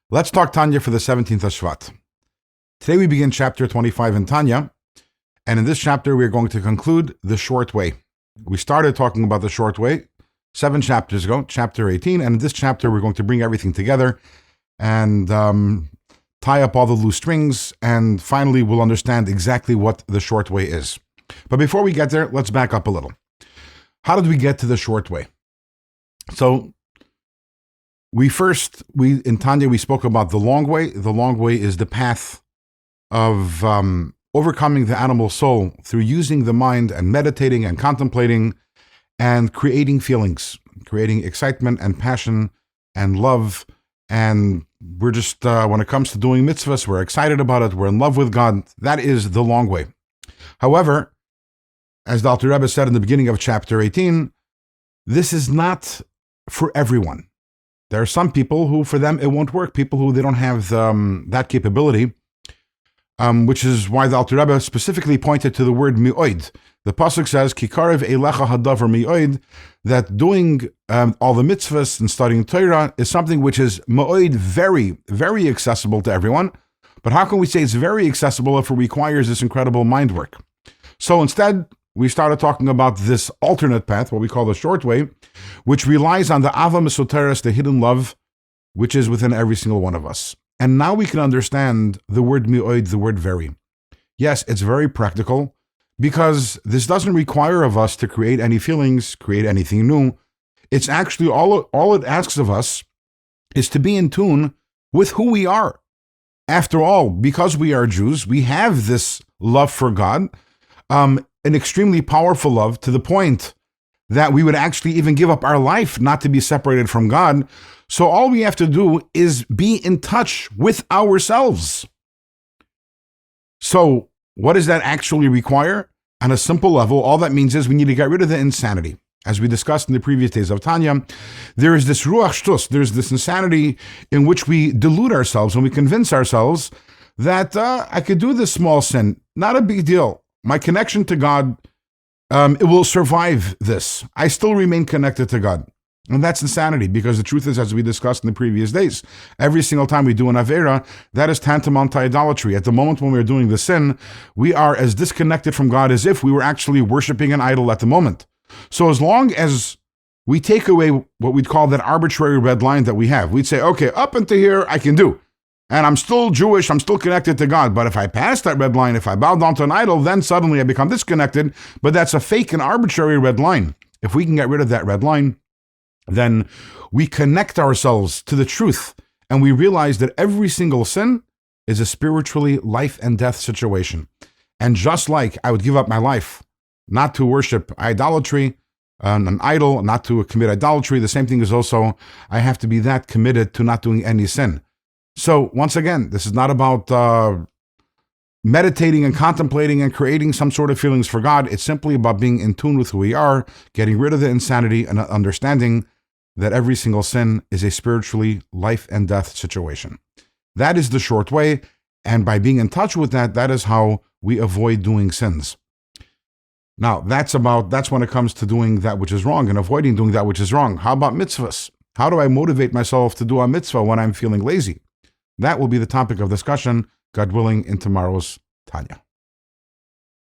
Let's talk Tanya for the 17th of Shvat. Today we begin chapter 25 in Tanya, and in this chapter we are going to conclude the short way. We started talking about the short way 7 chapters ago, chapter 18, and in this chapter we're going to bring everything together and tie up all the loose strings, and finally we'll understand exactly what the short way is. But before we get there, let's back up a little. How did we get to the short way? So in Tanya, we spoke about the long way. The long way is the path of overcoming the animal soul through using the mind and meditating and contemplating and creating feelings, creating excitement and passion and love. And we're just, when it comes to doing mitzvahs, we're excited about it. We're in love with God. That is the long way. However, as the Alter Rebbe said in the beginning of chapter 18, this is not for everyone. There are some people who, for them, it won't work. People who they don't have that capability, which is why the Alter Rebbe specifically pointed to the word mi'oid. The pasuk says, "Kikarev elecha hadavar mi'oid," that doing all the mitzvahs and studying Torah is something which is mi'oid, very, very accessible to everyone. But how can we say it's very accessible if it requires this incredible mind work? So instead, we started talking about this alternate path, what we call the short way, which relies on the ava mesoteres, the hidden love, which is within every single one of us. And now we can understand the word mi'oid, the word very. Yes, it's very practical, because this doesn't require of us to create any feelings, create anything new. It's actually all it asks of us is to be in tune with who we are. After all, because we are Jews, we have this love for God, an extremely powerful love, to the point that we would actually even give up our life not to be separated from God. So all we have to do is be in touch with ourselves. So what does that actually require? On a simple level, all that means is we need to get rid of the insanity. As we discussed in the previous days of Tanya, there is this ruach shtus, there's this insanity in which we delude ourselves and we convince ourselves that I could do this small sin, not a big deal. My connection to God, it will survive this. I still remain connected to God. And that's insanity, because the truth is, as we discussed in the previous days, every single time we do an avera, that is tantamount to idolatry. At the moment when we're doing the sin, we are as disconnected from God as if we were actually worshiping an idol at the moment. So as long as we take away what we'd call that arbitrary red line that we have, we'd say, okay, up until here I can do. And I'm still Jewish, I'm still connected to God. But if I pass that red line, if I bow down to an idol, then suddenly I become disconnected. But that's a fake and arbitrary red line. If we can get rid of that red line, then we connect ourselves to the truth. And we realize that every single sin is a spiritually life and death situation. And just like I would give up my life not to worship idolatry, an idol, not to commit idolatry, the same thing is also, I have to be that committed to not doing any sin. So once again, this is not about meditating and contemplating and creating some sort of feelings for God. It's simply about being in tune with who we are, getting rid of the insanity, and understanding that every single sin is a spiritually life and death situation. That is the short way, and by being in touch with that, that is how we avoid doing sins. Now, that's when it comes to doing that which is wrong and avoiding doing that which is wrong. How about mitzvahs? How do I motivate myself to do a mitzvah when I'm feeling lazy? That will be the topic of discussion, God willing, in tomorrow's Tanya.